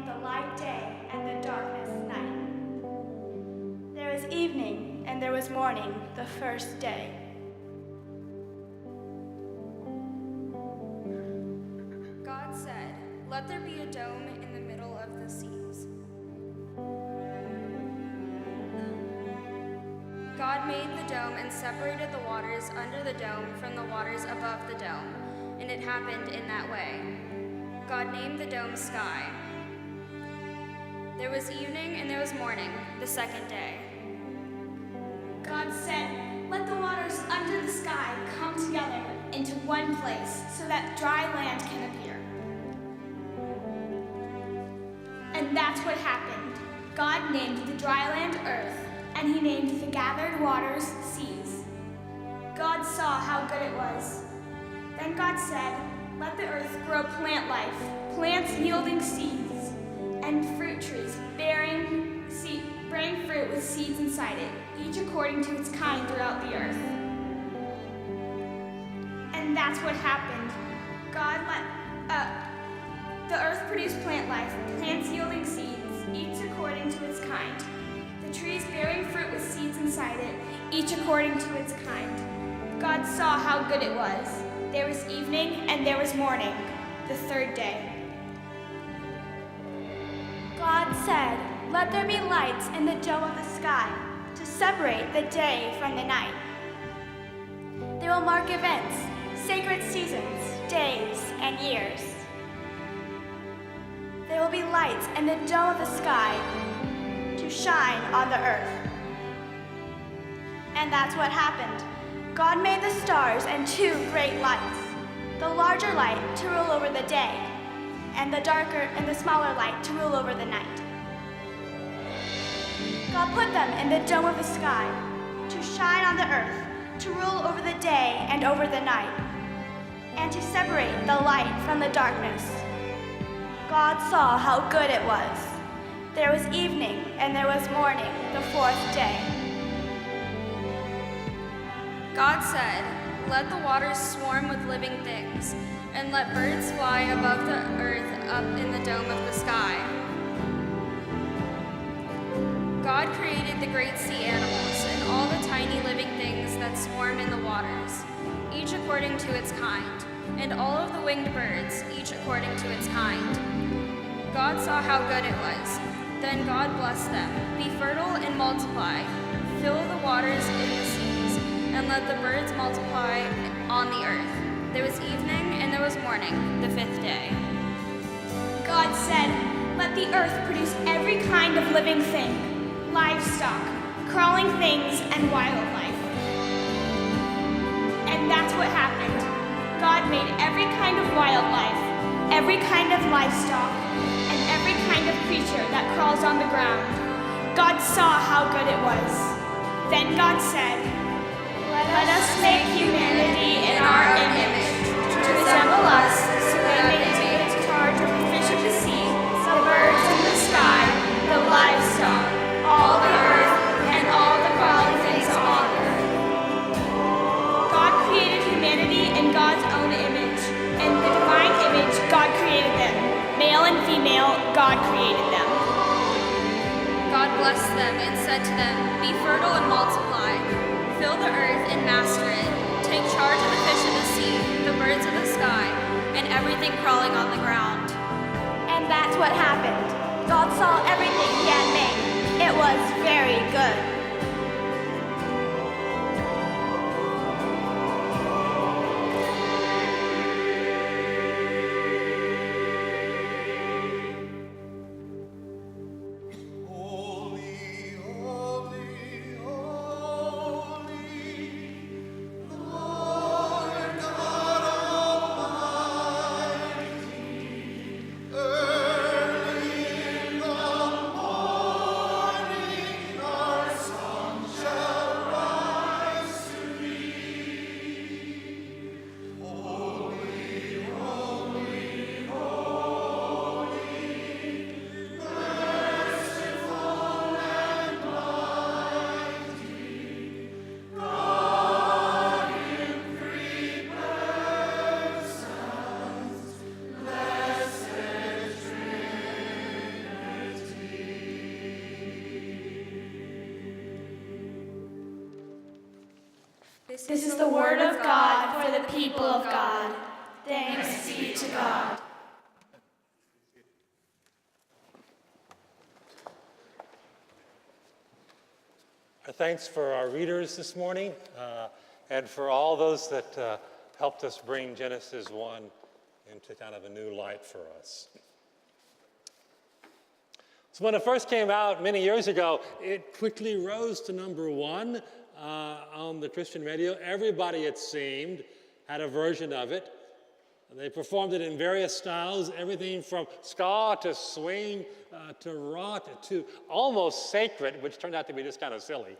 the light day and the darkness night. There was evening and there was morning the first day. God said, "Let there be a dome in the middle of the seas." God made the dome and separated the waters under the dome from the waters above the dome, and it happened in that way. God named the dome Sky. There was evening and there was morning, the second day. God said, "Let the waters under the sky come together into one place so that dry land can appear." And that's what happened. God named the dry land earth, and he named the gathered waters seas. God saw how good it was. Then God said, "Let the earth grow plant life, plants yielding seeds, and fruit trees bearing fruit with seeds inside it, each according to its kind throughout the earth." And that's what happened. God let the earth produce plant life, plants yielding seeds, each according to its kind. The trees bearing fruit with seeds inside it, each according to its kind. God saw how good it was. There was evening and there was morning, the third day. God said, "Let there be lights in the dome of the sky to separate the day from the night. They will mark events, sacred seasons, days, and years. There will be lights in the dome of the sky to shine on the earth." And that's what happened. God made the stars and two great lights, the larger light to rule over the day, and the smaller light to rule over the night. God put them in the dome of the sky to shine on the earth, to rule over the day and over the night, and to separate the light from the darkness. God saw how good it was. There was evening and there was morning, the fourth day. God said, "Let the waters swarm with living things, and let birds fly above the earth up in the dome of the sky." God created the great sea animals and all the tiny living things that swarm in the waters, each according to its kind, and all of the winged birds, each according to its kind. God saw how good it was. Then God blessed them. "Be fertile and multiply, fill the waters in the seas, and let the birds multiply on the earth." There was evening and there was morning, the fifth day. God said, "Let the earth produce every kind of living thing, livestock, crawling things, and wildlife." And that's what happened. God made every kind of wildlife, every kind of livestock, and every kind of creature that crawls on the ground. God saw how good it was. Then God said, "Let us make humanity in our image, to resemble us, so they may take charge of the fish of the sea, the birds in the sky, the livestock, all the earth, and all the crawling things on earth." God created humanity in God's own image. In the divine image, God created them. Male and female, God created them. God blessed them and said to them, "Be fertile and multiply, fill the earth and master it. Take charge of the fish of the sea, the birds of the sky, and everything crawling on the ground." And that's what happened. God saw everything he had made. It was very good. This is the word of God for the people of God. Thanks be to God. Our thanks for our readers this morning and for all those that helped us bring Genesis 1 into kind of a new light for us. So when it first came out many years ago, it quickly rose to number 1 on the Christian radio. Everybody, it seemed, had a version of it. They performed it in various styles, everything from ska to swing to rock to almost sacred, which turned out to be just kind of silly.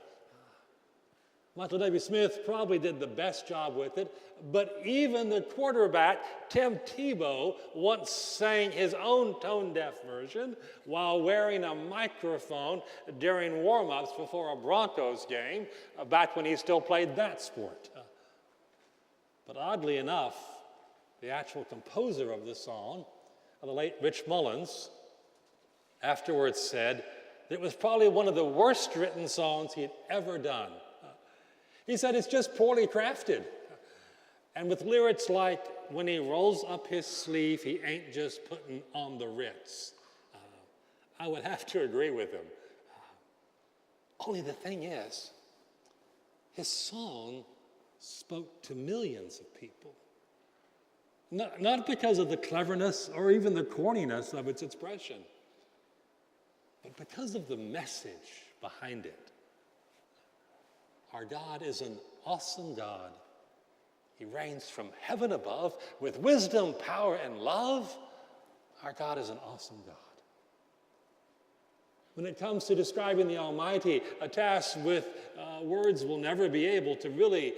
Michael W. Smith probably did the best job with it, but even the quarterback, Tim Tebow, once sang his own tone-deaf version while wearing a microphone during warm-ups before a Broncos game, back when he still played that sport. But oddly enough, the actual composer of the song, the late Rich Mullins, afterwards said that it was probably one of the worst written songs he had ever done. He said it's just poorly crafted. And with lyrics like, when he rolls up his sleeve, he ain't just putting on the Ritz. I would have to agree with him. Only the thing is, his song spoke to millions of people. Not because of the cleverness or even the corniness of its expression, but because of the message behind it. Our God is an awesome God. He reigns from heaven above with wisdom, power, and love. Our God is an awesome God. When it comes to describing the Almighty, a task with words we'll never be able to really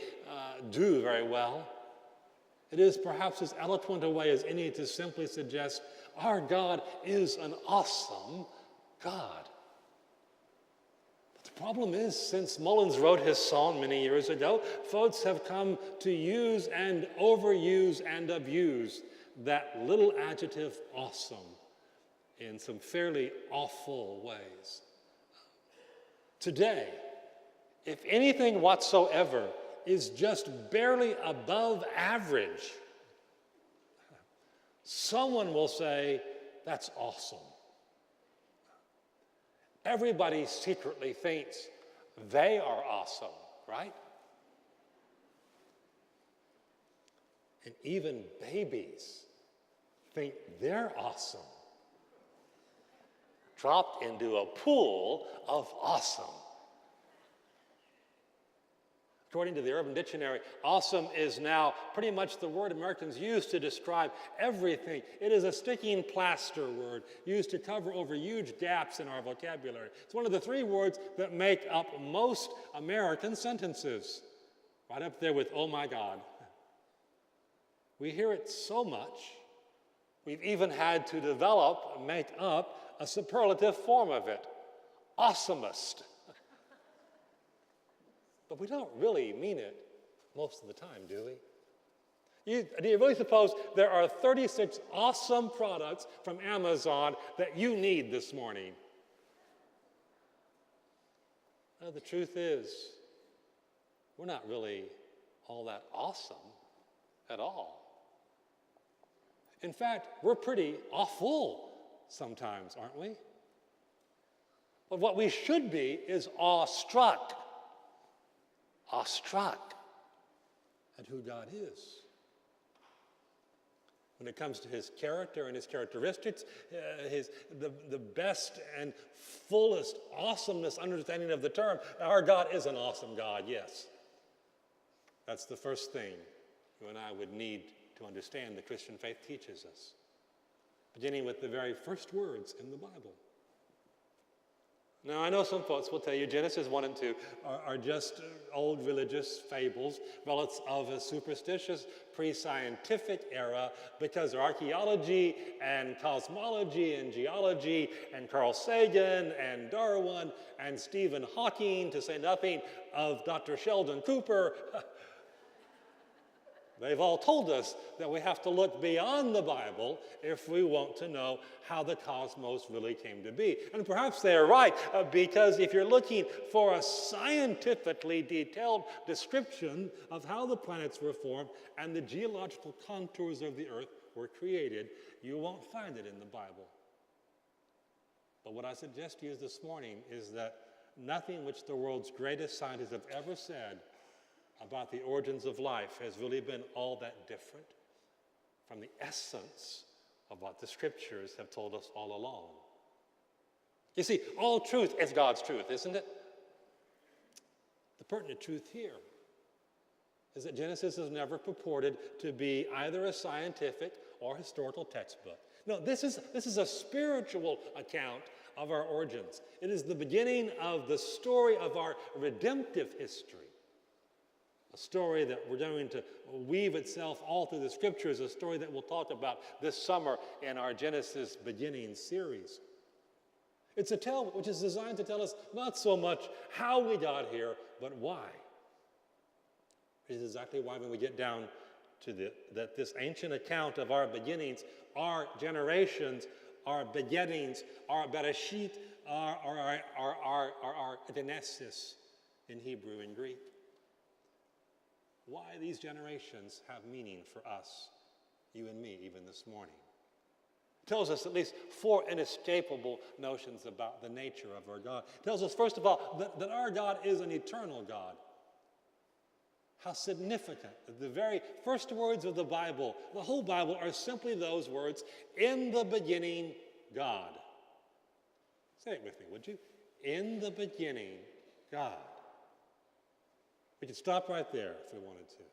do very well, it is perhaps as eloquent a way as any to simply suggest our God is an awesome God. The problem is, since Mullins wrote his song many years ago, folks have come to use and overuse and abuse that little adjective awesome in some fairly awful ways. Today, if anything whatsoever is just barely above average, someone will say, that's awesome. Everybody secretly thinks they are awesome, right? And even babies think they're awesome. Dropped into a pool of awesome. According to the Urban Dictionary, awesome is now pretty much the word Americans use to describe everything. It is a sticking plaster word used to cover over huge gaps in our vocabulary. It's one of the 3 words that make up most American sentences, right up there with, oh my God. We hear it so much, we've even had to develop, make up a superlative form of it, awesomest. But we don't really mean it most of the time, do we? Do you really suppose there are 36 awesome products from Amazon that you need this morning? Well, the truth is, we're not really all that awesome at all. In fact, we're pretty awful sometimes, aren't we? But what we should be is awestruck at who God is. When it comes to his character and his characteristics, the best and fullest awesomeness understanding of the term, our God is an awesome God, yes. That's the first thing you and I would need to understand the Christian faith teaches us, beginning with the very first words in the Bible. Now, I know some folks will tell you Genesis 1 and 2 are just old religious fables, relics of a superstitious pre-scientific era because archaeology and cosmology and geology and Carl Sagan and Darwin and Stephen Hawking, to say nothing of Dr. Sheldon Cooper, They've all told us that we have to look beyond the Bible if we want to know how the cosmos really came to be. And perhaps they are right, because if you're looking for a scientifically detailed description of how the planets were formed and the geological contours of the earth were created, you won't find it in the Bible. But what I suggest to you this morning is that nothing which the world's greatest scientists have ever said about the origins of life has really been all that different from the essence of what the scriptures have told us all along. You see, all truth is God's truth, isn't it? The pertinent truth here is that Genesis is never purported to be either a scientific or historical textbook. No, this is a spiritual account of our origins. It is the beginning of the story of our redemptive history. A story that we're going to weave itself all through the scriptures, a story that we'll talk about this summer in our Genesis Beginning series. It's a tale which is designed to tell us not so much how we got here, but why. It is exactly why when we get down to this ancient account of our beginnings, our generations, our beginnings, our bereshit, our genesis in Hebrew and Greek. Why these generations have meaning for us, you and me, even this morning. It tells us at least four inescapable notions about the nature of our God. It tells us, first of all, that our God is an eternal God. How significant. The very first words of the Bible, the whole Bible, are simply those words, in the beginning, God. Say it with me, would you? In the beginning, God. We could stop right there if we wanted to.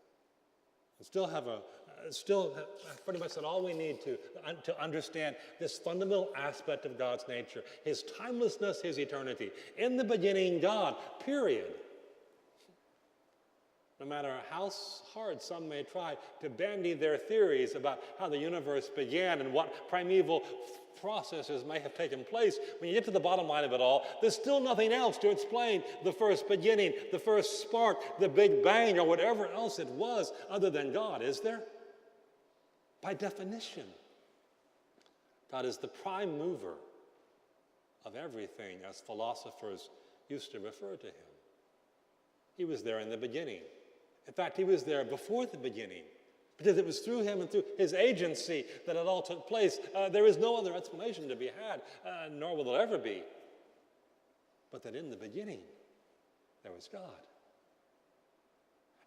And still have pretty much said all we need to understand this fundamental aspect of God's nature, his timelessness, his eternity. In the beginning, God, period. No matter how hard some may try to bandy their theories about how the universe began and what primeval processes may have taken place, when you get to the bottom line of it all, there's still nothing else to explain the first beginning, the first spark, the Big Bang, or whatever else it was other than God, is there? By definition, God is the prime mover of everything, as philosophers used to refer to him. He was there in the beginning. In fact, he was there before the beginning, because it was through him and through his agency that it all took place. There is no other explanation to be had, nor will there ever be, but that in the beginning, there was God.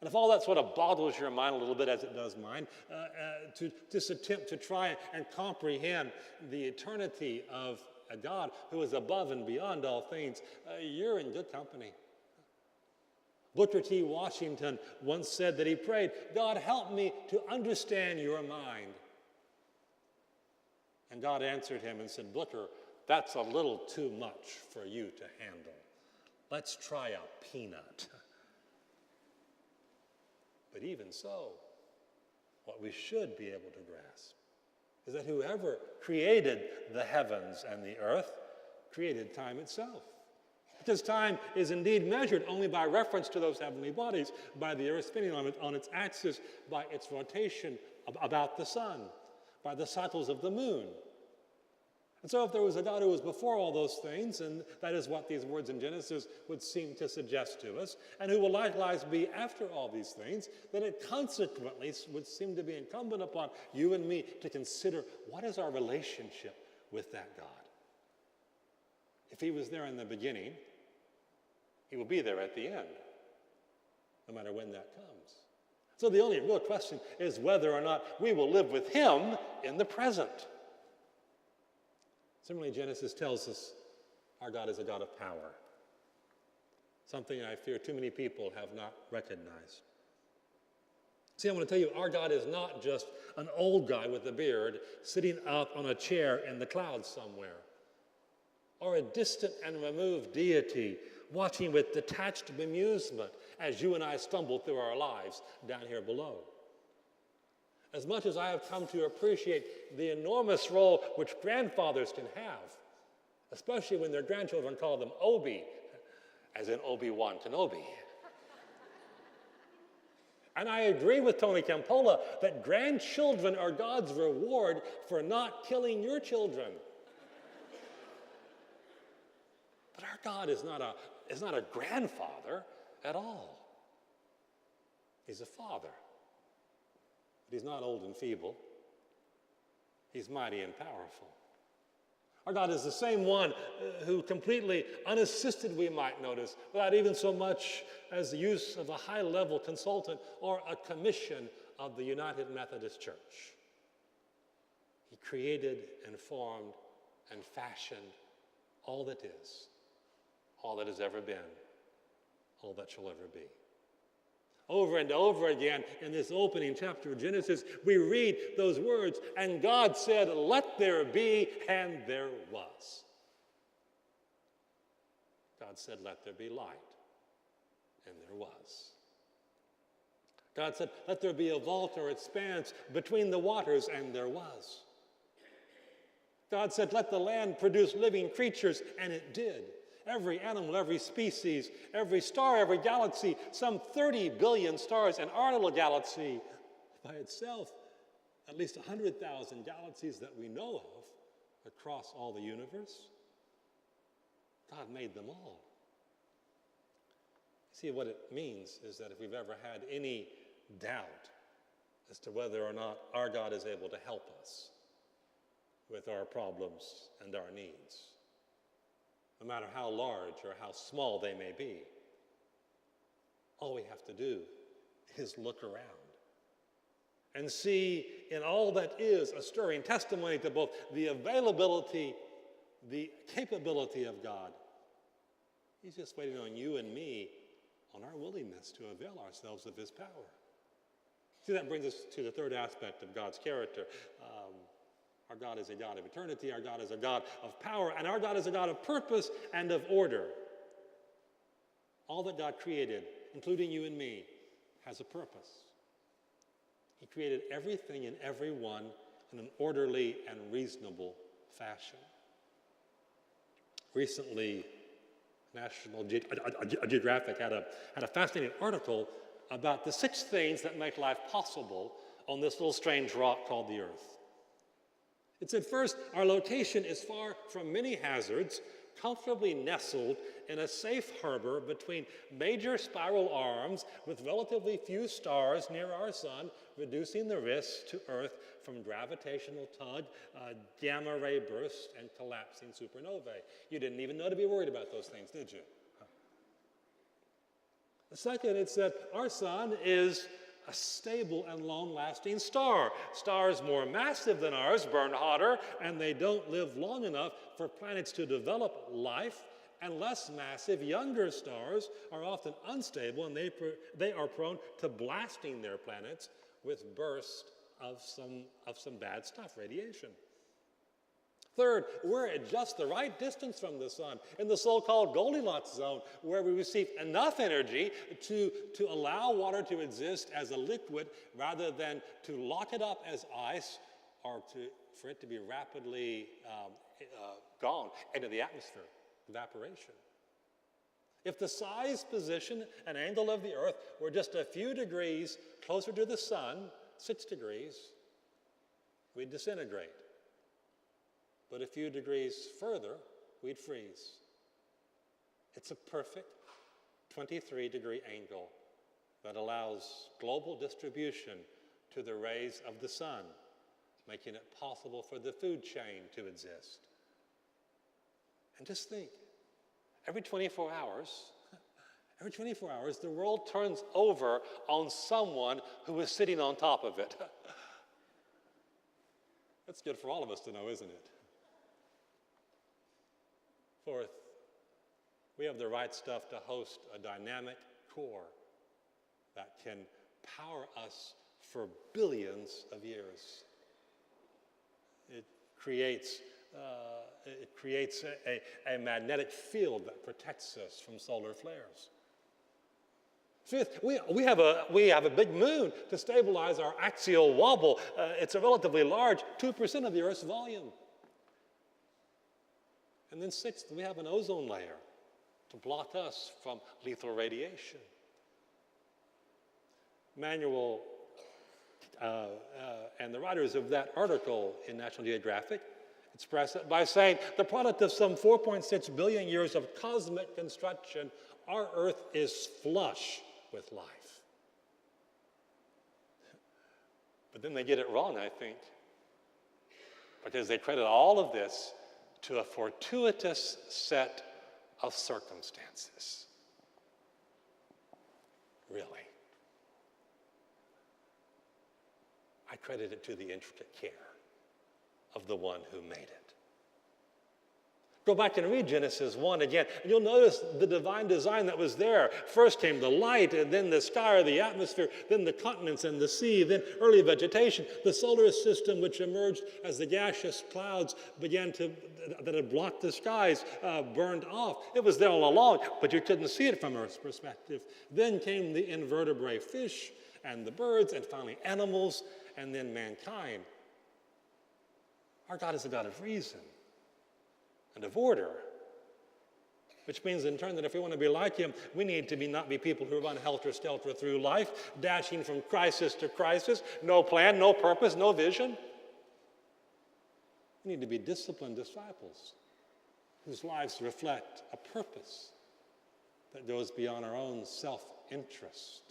And if all that sort of boggles your mind a little bit, as it does mine, to this attempt to try and comprehend the eternity of a God who is above and beyond all things, you're in good company. Booker T. Washington once said that he prayed, God, help me to understand your mind. And God answered him and said, Booker, that's a little too much for you to handle. Let's try a peanut. But even so, what we should be able to grasp is that whoever created the heavens and the earth created time itself. Because time is indeed measured only by reference to those heavenly bodies, by the earth spinning on its axis, by its rotation about the sun, by the cycles of the moon. And so if there was a God who was before all those things, and that is what these words in Genesis would seem to suggest to us, and who will likewise be after all these things, then it consequently would seem to be incumbent upon you and me to consider what is our relationship with that God. If he was there in the beginning, he will be there at the end, no matter when that comes. So the only real question is whether or not we will live with him in the present. Similarly, Genesis tells us our God is a God of power, something I fear too many people have not recognized. See, I want to tell you, our God is not just an old guy with a beard sitting up on a chair in the clouds somewhere, or a distant and removed deity watching with detached bemusement as you and I stumble through our lives down here below. As much as I have come to appreciate the enormous role which grandfathers can have, especially when their grandchildren call them Obi, as in Obi-Wan Kenobi, And I agree with Tony Campola that grandchildren are God's reward for not killing your children. But our God is not a grandfather at all. He's a father. But he's not old and feeble. He's mighty and powerful. Our God is the same one who completely unassisted, we might notice, without even so much as the use of a high-level consultant or a commission of the United Methodist Church. He created and formed and fashioned all that is, all that has ever been, all that shall ever be. Over and over again in this opening chapter of Genesis, we read those words, and God said, "Let there be," and there was. God said, "Let there be light," and there was. God said, "Let there be a vault or expanse between the waters," and there was. God said, "Let the land produce living creatures," and it did. Every animal, every species, every star, every galaxy, some 30 billion stars in our little galaxy by itself, at least 100,000 galaxies that we know of across all the universe. God made them all. See, what it means is that if we've ever had any doubt as to whether or not our God is able to help us with our problems and our needs, no matter how large or how small they may be, all we have to do is look around and see in all that is a stirring testimony to both the availability, the capability of God. He's just waiting on you and me, on our willingness to avail ourselves of his power. See, that brings us to the third aspect of God's character. Our God is a God of eternity, our God is a God of power, and our God is a God of purpose and of order. All that God created, including you and me, has a purpose. He created everything and everyone in an orderly and reasonable fashion. Recently, National Geographic had a fascinating article about the 6 things that make life possible on this little strange rock called the Earth. It said, first, our location is far from many hazards, comfortably nestled in a safe harbor between major spiral arms with relatively few stars near our sun, reducing the risk to Earth from gravitational tug, gamma ray bursts, and collapsing supernovae. You didn't even know to be worried about those things, did you? The second, it said, our sun is a stable and long-lasting star. Stars more massive than ours burn hotter, and they don't live long enough for planets to develop life. And less massive, younger stars are often unstable, and they are prone to blasting their planets with bursts of some bad stuff, radiation. Third, we're at just the right distance from the sun, in the so-called Goldilocks zone, where we receive enough energy to allow water to exist as a liquid rather than to lock it up as ice or for it to be rapidly gone into the atmosphere, evaporation. If the size, position, and angle of the Earth were just a few degrees closer to the sun, 6 degrees, we'd disintegrate. But a few degrees further, we'd freeze. It's a perfect 23-degree angle that allows global distribution to the rays of the sun, making it possible for the food chain to exist. And just think, every 24 hours, the world turns over on someone who is sitting on top of it. That's good for all of us to know, isn't it? Fourth, we have the right stuff to host a dynamic core that can power us for billions of years. It creates a magnetic field that protects us from solar flares. Fifth, we have a big moon to stabilize our axial wobble. It's a relatively large 2% of the Earth's volume. And then sixth, we have an ozone layer to block us from lethal radiation. Manual and the writers of that article in National Geographic express it by saying, the product of some 4.6 billion years of cosmic construction, our Earth is flush with life. But then they get it wrong, I think, because they credit all of this to a fortuitous set of circumstances. Really. I credit it to the intricate care of the one who made it. Go back and read Genesis 1 again, and you'll notice the divine design that was there. First came the light, and then the sky or the atmosphere, then the continents and the sea, then early vegetation, the solar system which emerged as the gaseous clouds that had blocked the skies burned off. It was there all along, but you couldn't see it from Earth's perspective. Then came the invertebrate fish and the birds, and finally animals, and then mankind. Our God is a God of reason and of order, which means in turn that if we want to be like him, we need to not be people who run helter-skelter through life, dashing from crisis to crisis, no plan, no purpose, no vision. We need to be disciplined disciples whose lives reflect a purpose that goes beyond our own self-interest.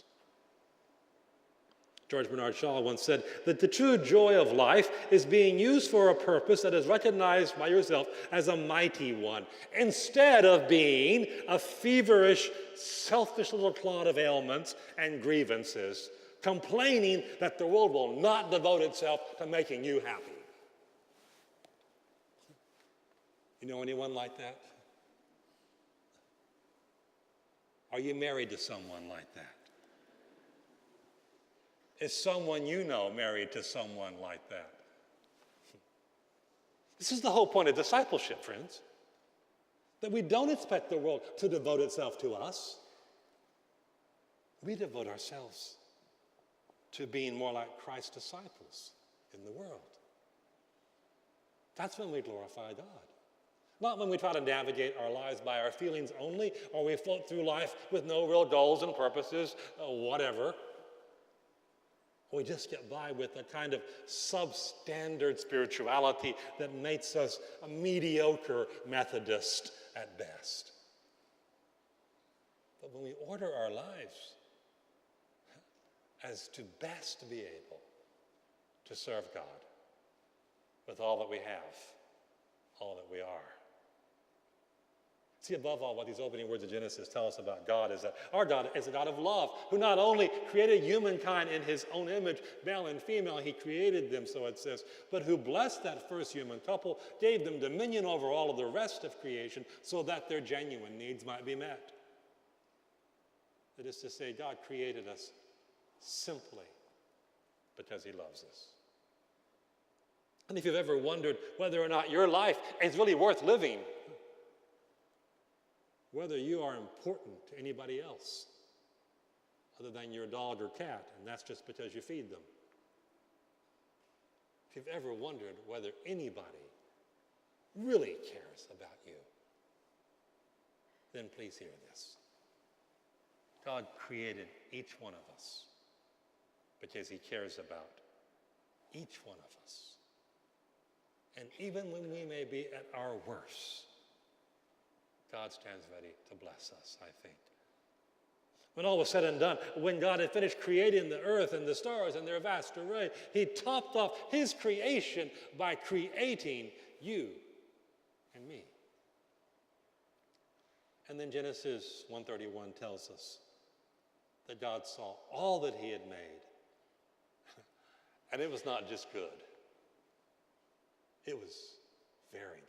George Bernard Shaw once said that the true joy of life is being used for a purpose that is recognized by yourself as a mighty one, instead of being a feverish, selfish little clod of ailments and grievances, complaining that the world will not devote itself to making you happy. You know anyone like that? Are you married to someone like that? Is someone you know married to someone like that? This is the whole point of discipleship, friends. That we don't expect the world to devote itself to us. We devote ourselves to being more like Christ's disciples in the world. That's when we glorify God. Not when we try to navigate our lives by our feelings only, or we float through life with no real goals and purposes, whatever. We just get by with a kind of substandard spirituality that makes us a mediocre Methodist at best. But when we order our lives as to best be able to serve God with all that we have, all that we are. See, above all, what these opening words of Genesis tell us about God is that our God is a God of love, who not only created humankind in his own image, male and female, he created them, so it says, but who blessed that first human couple, gave them dominion over all of the rest of creation so that their genuine needs might be met. That is to say, God created us simply because he loves us. And if you've ever wondered whether or not your life is really worth living, whether you are important to anybody else other than your dog or cat, and that's just because you feed them. If you've ever wondered whether anybody really cares about you, then please hear this. God created each one of us because he cares about each one of us. And even when we may be at our worst, God stands ready to bless us, I think. When all was said and done, when God had finished creating the earth and the stars and their vast array, he topped off his creation by creating you and me. And then Genesis 1:31 tells us that God saw all that he had made, and it was not just good. It was very good.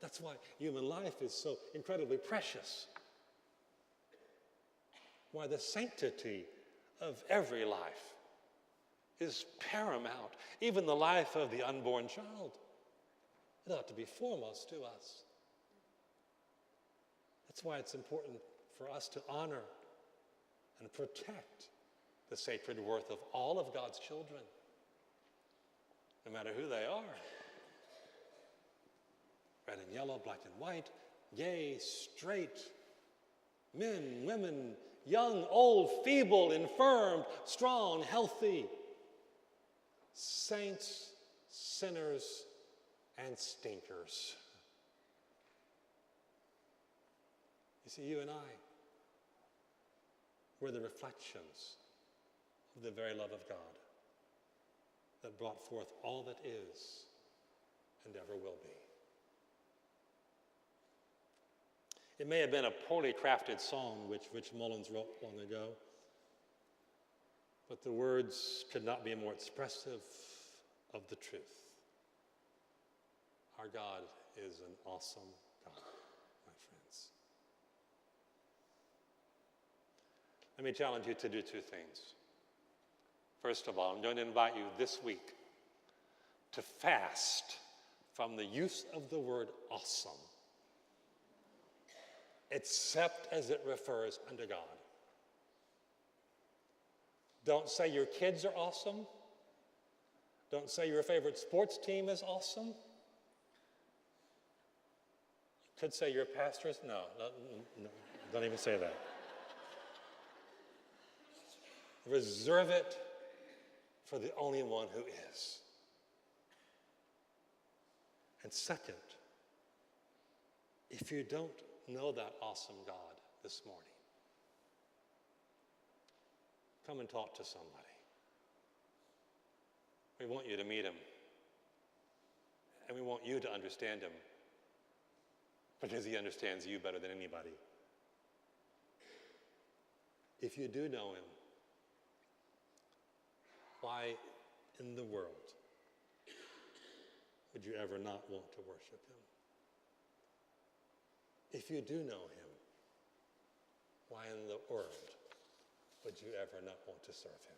That's why human life is so incredibly precious. Why the sanctity of every life is paramount. Even the life of the unborn child. It ought to be foremost to us. That's why it's important for us to honor and protect the sacred worth of all of God's children, no matter who they are. Red and yellow, black and white, gay, straight, men, women, young, old, feeble, infirm, strong, healthy, saints, sinners, and stinkers. You see, you and I, we're the reflections of the very love of God that brought forth all that is and ever will be. It may have been a poorly crafted song which Rich Mullins wrote long ago, but the words could not be more expressive of the truth. Our God is an awesome God, my friends. Let me challenge you to do two things. First of all, I'm going to invite you this week to fast from the use of the word awesome, except as it refers unto God. Don't say your kids are awesome. Don't say your favorite sports team is awesome. You could say your pastors. No, don't even say that. Reserve it for the only one who is. And second, if you don't know that awesome God this morning, come and talk to somebody. We want you to meet him. And we want you to understand him, because he understands you better than anybody. If you do know him, why in the world would you ever not want to worship him? If you do know him, why in the world would you ever not want to serve him?